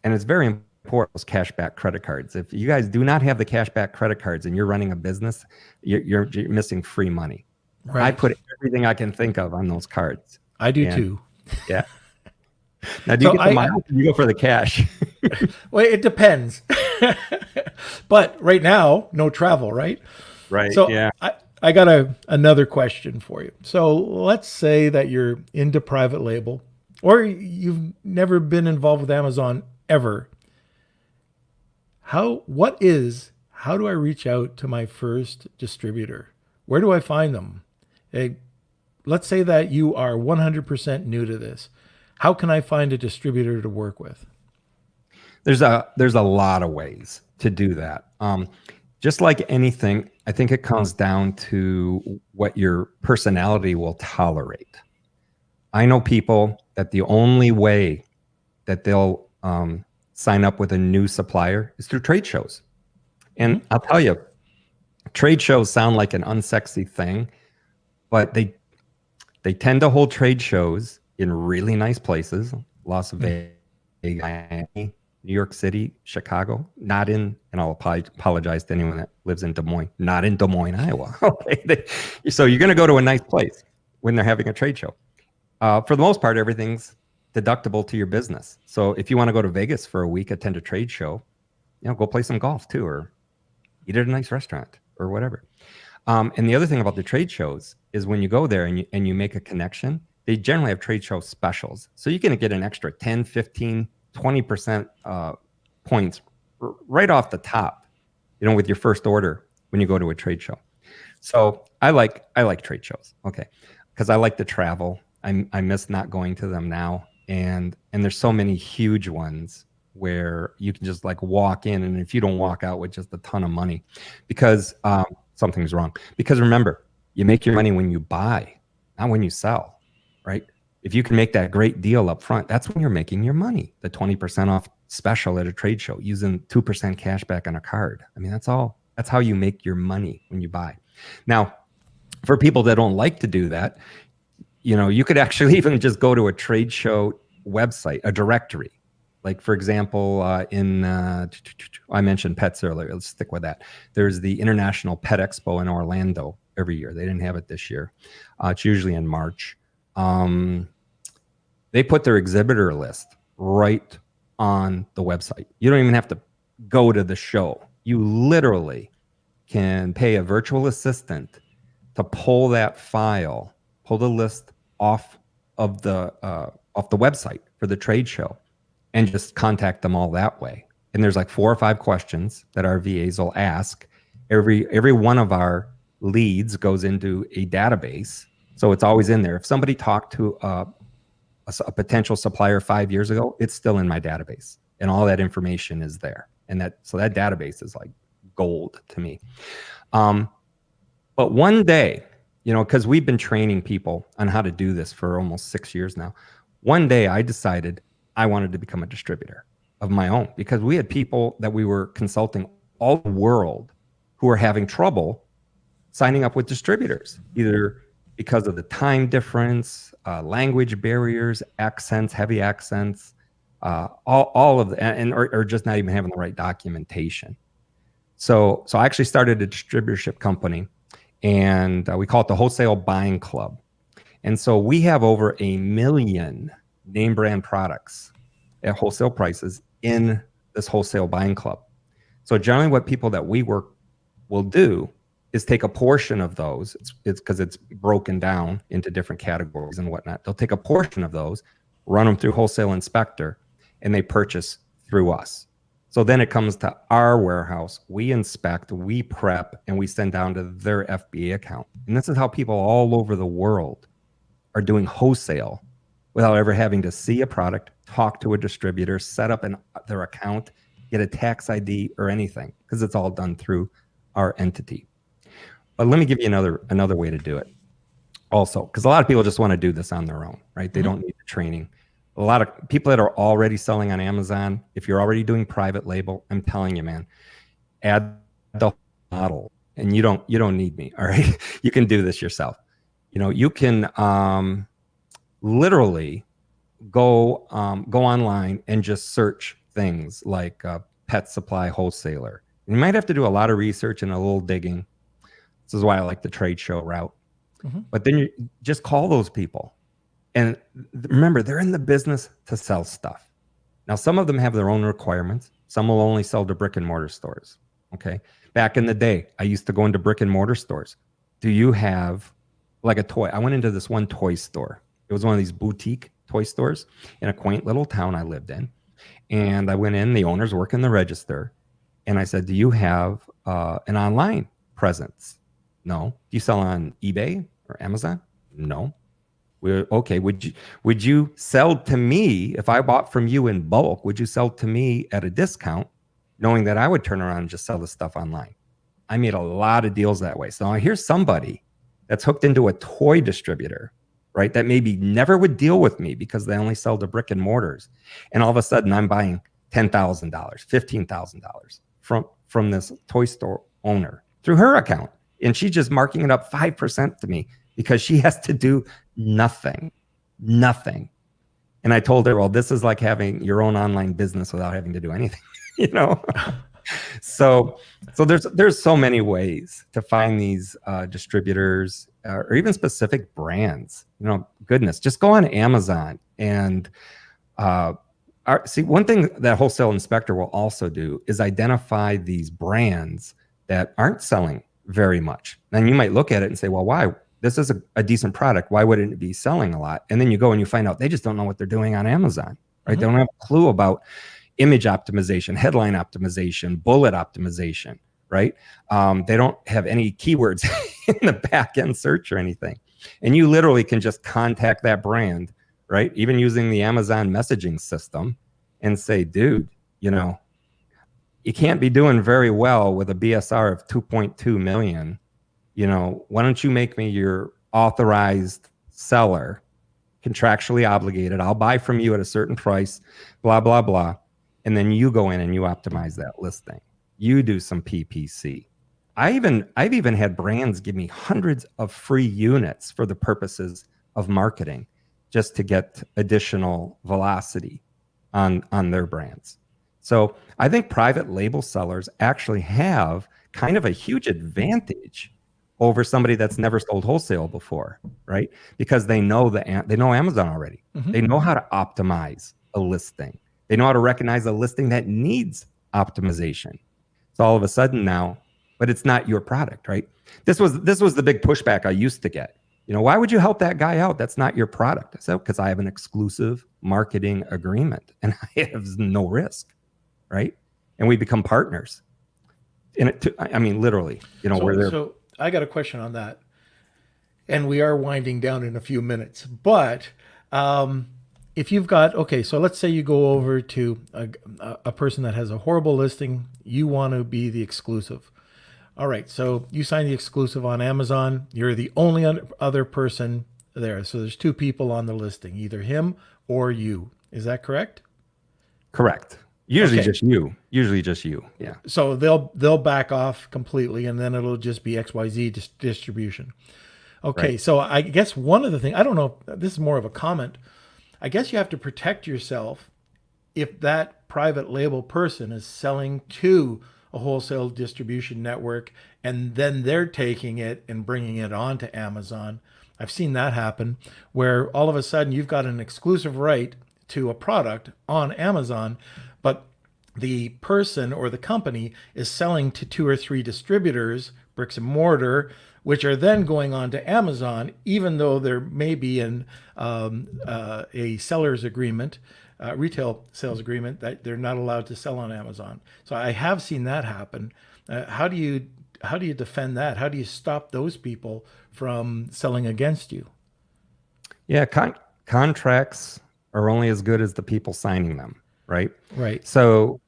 it's very important, those cashback credit cards. If you guys do not have the cashback credit cards and you're running a business, you're missing free money. Right. I put everything I can think of on those cards. I do too. Yeah. Now, do you get the miles or you go for the cash? Well, it depends. But right now, no travel, right? Right. So yeah. I got another question for you. So let's say that you're into private label, or you've never been involved with Amazon ever. How do I reach out to my first distributor? Where do I find them? Let's say that you are 100% new to this. How can I find a distributor to work with? There's a lot of ways to do that. Just like anything, I think it comes down to what your personality will tolerate. I know people that the only way that they'll sign up with a new supplier is through trade shows. And I'll tell you, trade shows sound like an unsexy thing, but they tend to hold trade shows in really nice places, Las Vegas, Miami, New York City, Chicago, and I'll apologize to anyone that lives in Des Moines, not in Des Moines, Iowa. Okay, so you're going to go to a nice place when they're having a trade show. For the most part, everything's deductible to your business. So if you want to go to Vegas for a week, attend a trade show, go play some golf too, or eat at a nice restaurant or whatever. And the other thing about the trade shows is when you go there and you make a connection, they generally have trade show specials. So you're going to get an extra 10, 15, 20% points right off the top, with your first order when you go to a trade show. So I like trade shows, okay, because I like to travel. I miss not going to them now, and there's so many huge ones where you can just like walk in, and if you don't walk out with just a ton of money, because something's wrong. Because remember, you make your money when you buy, not when you sell, right? If you can make that great deal up front, that's when you're making your money. The 20% off special at a trade show using 2% cash back on a card. I mean, that's how you make your money when you buy. Now, for people that don't like to do that, you could actually even just go to a trade show website, a directory. Like, for example, I mentioned pets earlier. Let's stick with that. There's the International Pet Expo in Orlando every year. They didn't have it this year. It's usually in March. They put their exhibitor list right on the website. You don't even have to go to the show. You literally can pay a virtual assistant to pull that file, pull the list off of the website for the trade show, and just contact them all that way. And there's like 4 or 5 questions that our VAs will ask. Every one of our leads goes into a database, so it's always in there. If somebody talked to a potential supplier 5 years ago, it's still in my database, and all that information is there. And that database is like gold to me. But one day, because we've been training people on how to do this for almost 6 years now, one day I decided I wanted to become a distributor of my own, because we had people that we were consulting all the world who were having trouble signing up with distributors, either because of the time difference, language barriers, accents, heavy accents, all of the, or just not even having the right documentation. So I actually started a distributorship company, and we call it the Wholesale Buying Club. And so we have over 1 million name brand products at wholesale prices in this Wholesale Buying Club. So generally what people that we work will do is take a portion of those. It's because it's broken down into different categories and whatnot. They'll take a portion of those, run them through Wholesale Inspector, and they purchase through us. So then it comes to our warehouse. We inspect, we prep, and we send down to their FBA account. And this is how people all over the world are doing wholesale without ever having to see a product, talk to a distributor, set up their account, get a tax ID or anything, because it's all done through our entity. But let me give you another way to do it also, because a lot of people just want to do this on their own, right? They don't need the training. A lot of people that are already selling on Amazon, if you're already doing private label, I'm telling you, man, add the model, and you don't need me. All right. You can do this yourself. You can literally go online and just search things like pet supply wholesaler. You might have to do a lot of research and a little digging. This is why I like the trade show route. But then you just call those people. And remember, they're in the business to sell stuff. Now, some of them have their own requirements. Some will only sell to brick and mortar stores. Okay. Back in the day, I used to go into brick and mortar stores. Do you have like a toy? I went into this one toy store. It was one of these boutique toy stores in a quaint little town I lived in. And I went in, the owners working the register. And I said, do you have an online presence? No. Do you sell on eBay or Amazon? No. Okay. Would you sell to me if I bought from you in bulk? Would you sell to me at a discount, knowing that I would turn around and just sell the stuff online? I made a lot of deals that way. So now here's somebody that's hooked into a toy distributor, right? That maybe never would deal with me because they only sell to brick and mortars, and all of a sudden I'm buying $10,000, $15,000 from this toy store owner through her account, and she's just marking it up 5% to me, because she has to do nothing. And I told her, well, this is like having your own online business without having to do anything, So there's so many ways to find these distributors or even specific brands. Goodness, just go on Amazon and see, one thing that Wholesale Inspector will also do is identify these brands that aren't selling very much. And you might look at it and say, well, why? This is a decent product. Why wouldn't it be selling a lot? And then you go and you find out they just don't know what they're doing on Amazon, right? They don't have a clue about image optimization, headline optimization, bullet optimization, right? They don't have any keywords in the back end search or anything. And you literally can just contact that brand, right? Even using the Amazon messaging system, and say, dude, you can't be doing very well with a BSR of 2.2 million. Why don't you make me your authorized seller, contractually obligated? I'll buy from you at a certain price, blah, blah, blah. And then you go in and you optimize that listing. You do some PPC. I've even had brands give me hundreds of free units for the purposes of marketing, just to get additional velocity on their brands. So I think private label sellers actually have kind of a huge advantage over somebody that's never sold wholesale before, right? Because they know Amazon already. They know how to optimize a listing. They know how to recognize a listing that needs optimization. So all of a sudden now, but it's not your product, right? This was the big pushback I used to get. Why would you help that guy out? That's not your product. I said, because I have an exclusive marketing agreement and I have no risk, right? And we become partners. Literally, we're there. So I got a question on that, and we are winding down in a few minutes. But if you've got, so let's say you go over to a person that has a horrible listing, you want to be the exclusive. All right, so you sign the exclusive on Amazon. You're the only other person there. So there's two people on the listing, either him or you. Is that correct? Correct. Usually just you. Yeah. So they'll back off completely, and then it'll just be XYZ distribution. Okay. Right. So I guess one of the things, I don't know, this is more of a comment. I guess you have to protect yourself if that private label person is selling to a wholesale distribution network, and then they're taking it and bringing it onto Amazon. I've seen that happen, where all of a sudden you've got an exclusive right to a product on Amazon, but the person or the company is selling to 2 or 3 distributors, bricks and mortar, which are then going on to Amazon, even though there may be a seller's agreement, retail sales agreement, that they're not allowed to sell on Amazon. So I have seen that happen. How do you defend that? How do you stop those people from selling against you? Yeah, contracts are only as good as the people signing them, right? Right. So,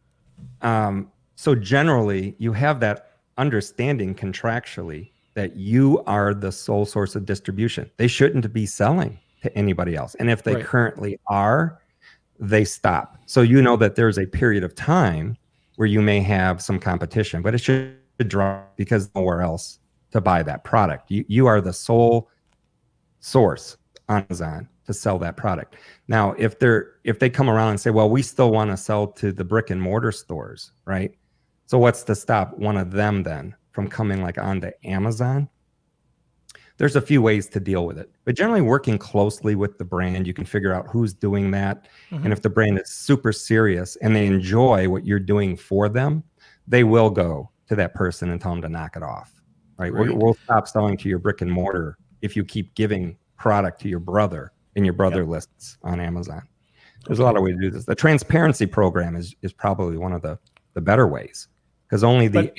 so generally, you have that understanding contractually that you are the sole source of distribution. They shouldn't be selling to anybody else, and if they Right. currently are, they stop. So you know that there's a period of time where you may have some competition, but it should drop because nowhere else to buy that product. You are the sole source on Amazon to sell that product. Now, if they come around and say, well, we still want to sell to the brick and mortar stores, right? So what's to stop one of them then from coming like onto Amazon? There's a few ways to deal with it, but generally working closely with the brand, you can figure out who's doing that. Mm-hmm. And if the brand is super serious and they enjoy what you're doing for them, they will go to that person and tell them to knock it off, right? We'll stop selling to your brick and mortar if you keep giving product to your brother and your brother lists on Amazon. There's a lot of ways to do this. The transparency program is probably one of the better ways, because only the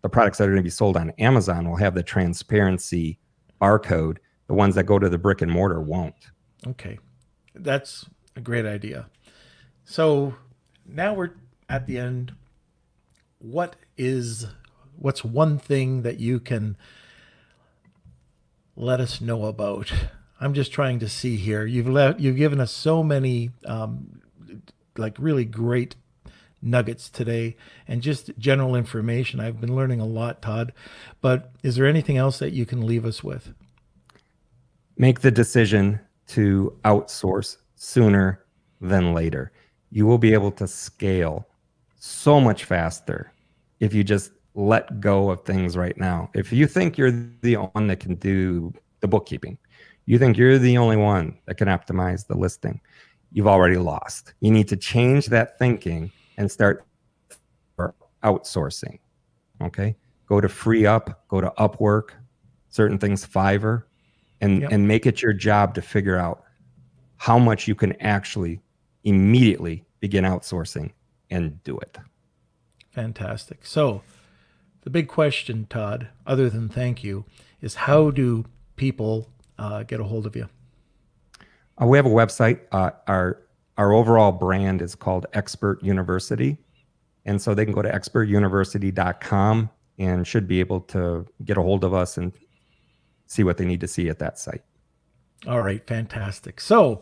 products that are going to be sold on Amazon will have the transparency barcode. The ones that go to the brick and mortar won't. Okay. That's a great idea. So now we're at the end. What's one thing that you can let us know about? I'm just trying to see here. You've given us so many like really great nuggets today and just general information. I've been learning a lot, Todd. But is there anything else that you can leave us with? Make the decision to outsource sooner than later. You will be able to scale so much faster if you just let go of things right now. If you think you're the only one that can do the bookkeeping, you think you're the only one that can optimize the listing, you've already lost. You need to change that thinking and start outsourcing. Okay? Go to FreeUp, go to Upwork, certain things, Fiverr, and make it your job to figure out how much you can actually immediately begin outsourcing and do it. Fantastic. So the big question, Todd, other than thank you, is how do people get a hold of you? We have a website. Our overall brand is called Expert University. And so they can go to expertuniversity.com and should be able to get a hold of us and see what they need to see at that site. All right, fantastic. So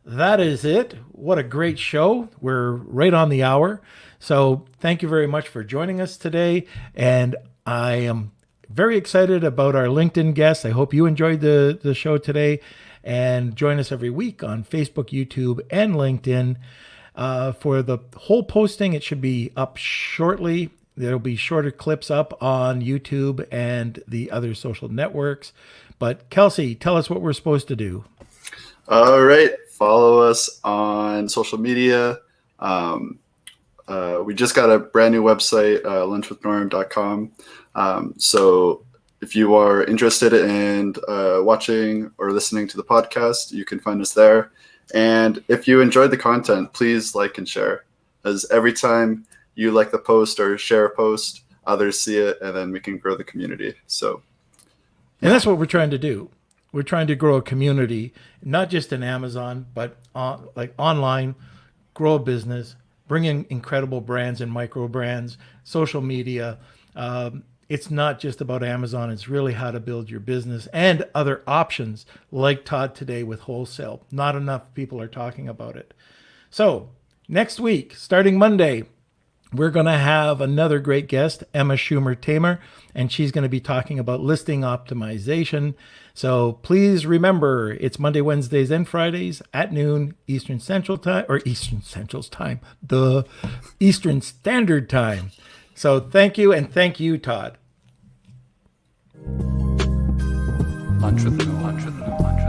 that is it. What a great show. We're right on the hour. So thank you very much for joining us today. And I am very excited about our LinkedIn guests. I hope you enjoyed the show today. And join us every week on Facebook, YouTube, and LinkedIn. For the whole posting, it should be up shortly. There'll be shorter clips up on YouTube and the other social networks. But Kelsey, tell us what we're supposed to do. All right. Follow us on social media. We just got a brand new website, lunchwithnorm.com. So if you are interested in watching or listening to the podcast, you can find us there. And if you enjoyed the content, please like and share, as every time you like the post or share a post, others see it, and then we can grow the community. So, and that's what we're trying to do. We're trying to grow a community, not just in Amazon, but like online, grow a business, bring in incredible brands and micro brands, social media. It's not just about Amazon. It's really how to build your business and other options like Todd today with Wholesale. Not enough people are talking about it. So next week, starting Monday, we're going to have another great guest, Emma Schumer-Tamer, and she's going to be talking about listing optimization. So please remember, it's Monday, Wednesdays, and Fridays at noon Eastern Central Time, or Eastern Central's Time, the Eastern Standard Time. So thank you, and thank you, Todd. Entrepreneur.